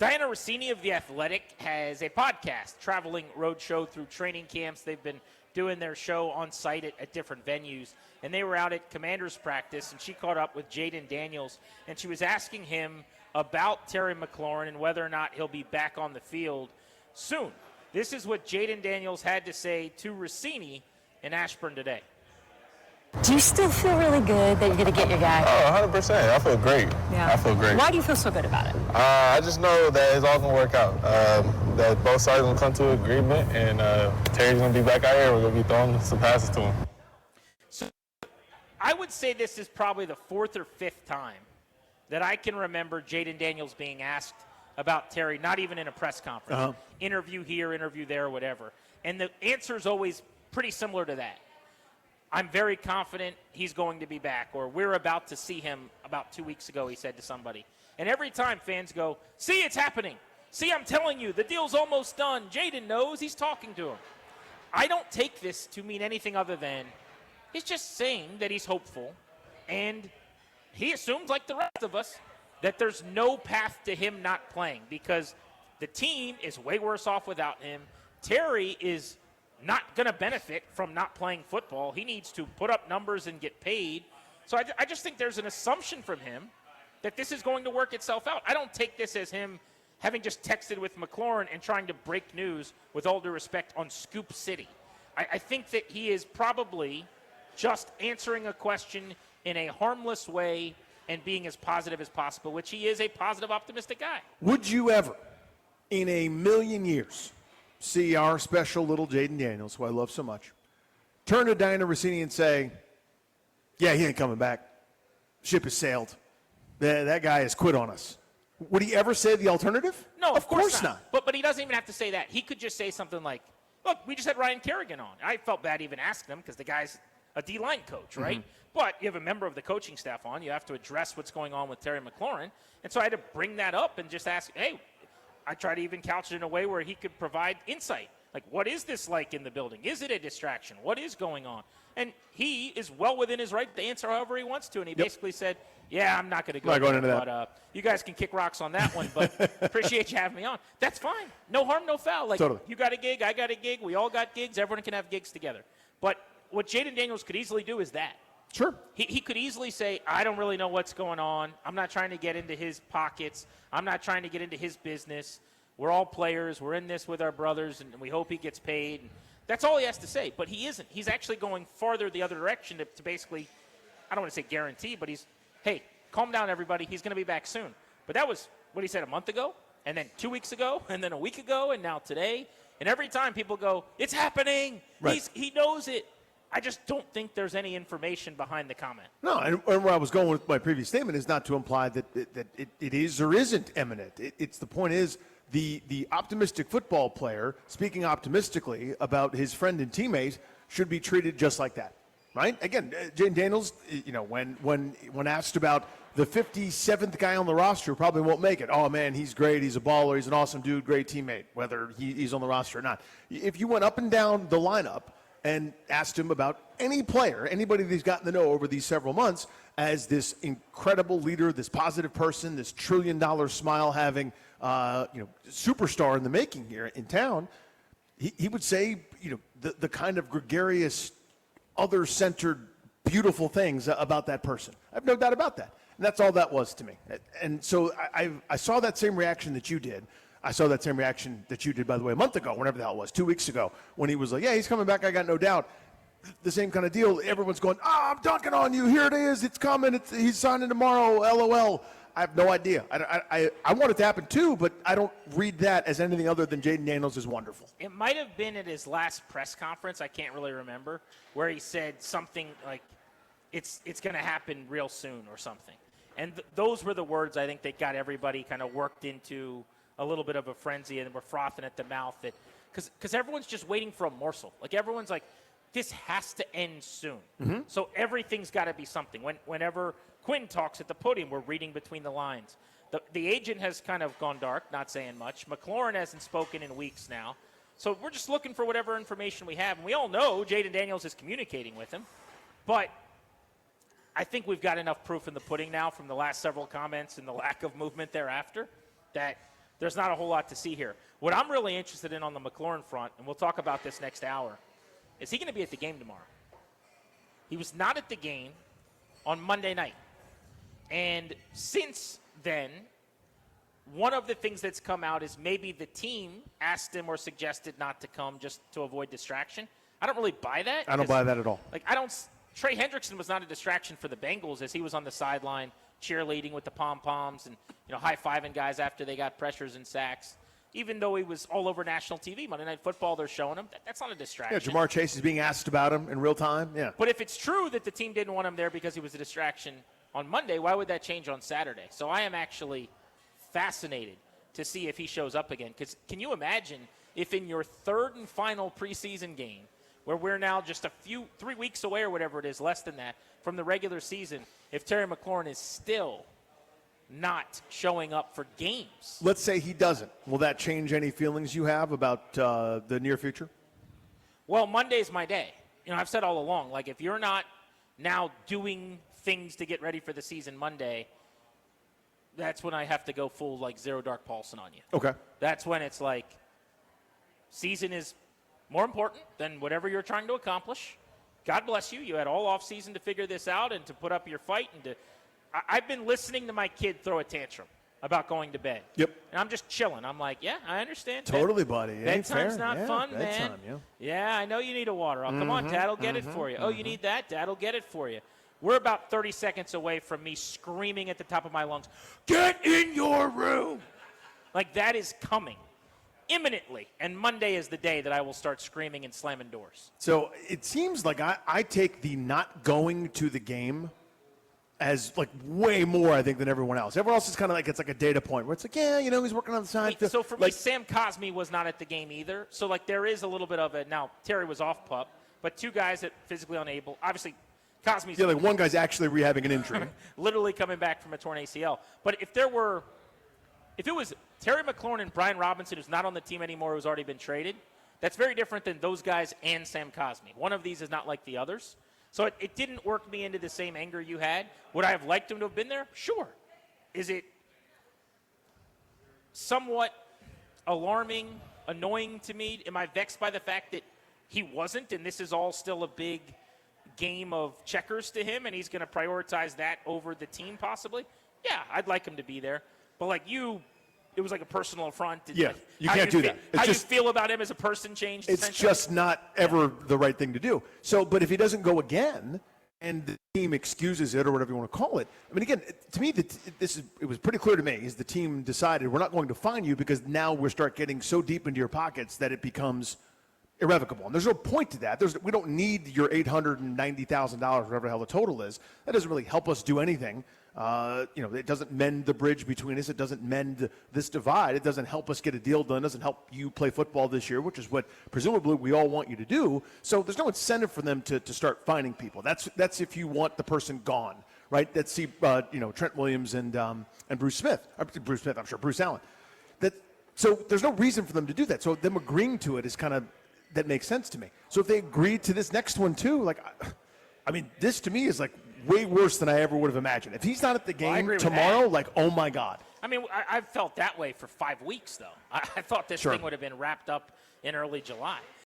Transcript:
Dianna Russini of The Athletic has a podcast, traveling roadshow through training camps. They've been doing their show on site at different venues, and they were out at Commanders practice, and she caught up with Jayden Daniels, and she was asking him about Terry McLaurin and whether or not he'll be back on the field soon. This is what Jayden Daniels had to say to Russini in Ashburn today. Do you still feel really good that you're going to get your guy? Oh, 100%. I feel great. Yeah. I feel great. Why do you feel so good about it? I just know that it's all going to work out. That both sides going to come to an agreement, and Terry's going to be back out here. We're going to be throwing some passes to him. So I would say this is probably the fourth or fifth time that I can remember Jayden Daniels being asked about Terry, not even in a press conference. Interview here, interview there, whatever. And the answer is always pretty similar to that. I'm very confident he's going to be back, or we're about to see him about 2 weeks ago, he said to somebody. And every time fans go, see, it's happening. See, I'm telling you, the deal's almost done. Jayden knows, he's talking to him. I don't take this to mean anything other than he's just saying that he's hopeful, and he assumes, like the rest of us, that there's no path to him not playing because the team is way worse off without him. Terry is not going to benefit from not playing football. He needs to put up numbers and get paid. So I just think there's an assumption from him that this is going to work itself out. I don't take this as him having just texted with McLaurin and trying to break news, with all due respect, on Scoop City. I think that he is probably just answering a question in a harmless way and being as positive as possible, which he is a positive, optimistic guy. Would you ever, in a million years, see our special little Jayden Daniels, who I love so much, turn to Dianna Russini and say, yeah, he ain't coming back. Ship has sailed. That guy has quit on us. Would he ever say the alternative? No, of course not. But he doesn't even have to say that. He could just say something like, look, we just had Ryan Kerrigan on. I felt bad even asking him because the guy's a D-line coach, right? Mm-hmm. But you have a member of the coaching staff on. You have to address what's going on with Terry McLaurin. And so I had to bring that up and just ask, hey, I try to even couch it in a way where he could provide insight. Like, what is this like in the building? Is it a distraction? What is going on? And he is well within his right to answer however he wants to. And he basically said, yeah, I'm not going to go into that. But you guys can kick rocks on that one, but appreciate you having me on. That's fine. No harm, no foul. Like, totally. You got a gig, I got a gig, we all got gigs. Everyone can have gigs together. But what Jayden Daniels could easily do is that. Sure. He could easily say, I don't really know what's going on. I'm not trying to get into his pockets. I'm not trying to get into his business. We're all players. We're in this with our brothers, and we hope he gets paid. And that's all he has to say. But he isn't. He's actually going farther the other direction to basically, I don't want to say guarantee, but he's, hey, calm down, everybody. He's going to be back soon. But that was what he said a month ago, and then 2 weeks ago, and then a week ago, and now today. And every time people go, it's happening. Right. He knows it. I just don't think there's any information behind the comment. No, and where I was going with my previous statement is not to imply that it is or isn't imminent. It's the point is the optimistic football player speaking optimistically about his friend and teammate should be treated just like that, right? Again, Jayden Daniels, you know, when asked about the 57th guy on the roster who probably won't make it, oh man, he's great, he's a baller, he's an awesome dude, great teammate, whether he's on the roster or not. If you went up and down the lineup and asked him about any player, anybody that he's gotten to know over these several months as this incredible leader, this positive person, this trillion-dollar smile-having, superstar in the making here in town, he would say, the kind of gregarious, other-centered, beautiful things about that person. I have no doubt about that. And that's all that was to me. And so I saw that same reaction that you did. I saw that same reaction that you did, by the way, a month ago, whenever the hell it was, 2 weeks ago, when he was like, yeah, he's coming back, I got no doubt. The same kind of deal. Everyone's going, I'm dunking on you. Here it is. It's coming. He's signing tomorrow. LOL. I have no idea. I want it to happen too, but I don't read that as anything other than Jayden Daniels is wonderful. It might have been at his last press conference, I can't really remember, where he said something like, it's going to happen real soon or something. And those were the words I think that got everybody kind of worked into a little bit of a frenzy, and we're frothing at the mouth that because everyone's just waiting for a morsel. Like, everyone's like, this has to end soon. Mm-hmm. So everything's got to be something. Whenever Quinn talks at the podium, we're reading between the lines. The agent has kind of gone dark, not saying much. McLaurin hasn't spoken in weeks now. So we're just looking for whatever information we have. And we all know Jayden Daniels is communicating with him. But I think we've got enough proof in the pudding now from the last several comments and the lack of movement thereafter that there's not a whole lot to see here. What I'm really interested in on the McLaurin front, and we'll talk about this next hour, is he going to be at the game tomorrow? He was not at the game on Monday night. And since then, one of the things that's come out is maybe the team asked him or suggested not to come just to avoid distraction. I don't really buy that. I don't buy that at all. Like, Trey Hendrickson was not a distraction for the Bengals as he was on the sideline cheerleading with the pom-poms and, high-fiving guys after they got pressures and sacks. Even though he was all over national TV, Monday Night Football, they're showing him. That's not a distraction. Yeah, Jamar Chase is being asked about him in real time. Yeah. But if it's true that the team didn't want him there because he was a distraction on Monday, why would that change on Saturday? So I am actually fascinated to see if he shows up again. Because can you imagine if in your third and final preseason game, where we're now just 3 weeks away or whatever it is, less than that, from the regular season, if Terry McLaurin is still not showing up for games? Let's say he doesn't. Will that change any feelings you have about the near future? Well, Monday's my day. I've said all along, like, if you're not now doing things to get ready for the season Monday, that's when I have to go full, like, Zero Dark Paulson on you. Okay. That's when it's like, season is more important than whatever you're trying to accomplish. God bless you. You had all off season to figure this out and to put up your fight. And I've been listening to my kid throw a tantrum about going to bed. Yep. And I'm just chilling. I'm like, yeah, I understand. Totally, buddy. It ain't Bedtime's fair. not Yeah, fun, bedtime, man. Yeah, I know you need a water. Oh, come on, Dad'll get it for you. Oh, you need that? Dad'll get it for you. We're about 30 seconds away from me screaming at the top of my lungs, get in your room! Like, that is coming imminently. And Monday is the day that I will start screaming and slamming doors. So it seems like I take the not going to the game as like way more, I think, than everyone else. Everyone else is kind of like, it's like a data point where it's like, yeah, he's working on the side. So for me, Sam Cosmi was not at the game either. So, like, there is a little bit of it. Now, Terry was off pup, but two guys that physically unable. Obviously, Cosmi's like one guy's actually rehabbing an injury. literally coming back from a torn ACL. But if it was Terry McLaurin and Brian Robinson, who's not on the team anymore, who's already been traded, that's very different than those guys and Sam Cosmi. One of these is not like the others. So it didn't work me into the same anger you had. Would I have liked him to have been there? Sure. Is it somewhat alarming, annoying to me? Am I vexed by the fact that he wasn't, and this is all still a big game of checkers to him, and he's going to prioritize that over the team possibly? Yeah, I'd like him to be there. But like you, it was like a personal affront. Yeah, you can't do that. How you feel about him as a person changed? It's just not ever the right thing to do. So, but if he doesn't go again and the team excuses it or whatever you want to call it, I mean, again, to me, it was pretty clear to me is the team decided we're not going to fine you because now we start getting so deep into your pockets that it becomes irrevocable. And there's no point to that. We don't need your $890,000, whatever the hell the total is. That doesn't really help us do anything. It doesn't mend the bridge between us. It doesn't mend this divide. It doesn't help us get a deal done. It doesn't help you play football this year, which is what presumably we all want you to do. So there's no incentive for them to start fining people. That's if you want the person gone, right? Let's see, Trent Williams and Bruce Smith. Bruce Smith, I'm sure, Bruce Allen. So there's no reason for them to do that. So them agreeing to it is kind of, that makes sense to me. So if they agreed to this next one too, like, I mean, this to me is like way worse than I ever would have imagined. If he's not at the game tomorrow, like, oh my God. I mean, I've felt that way for 5 weeks, though. I thought this thing would have been wrapped up in early July.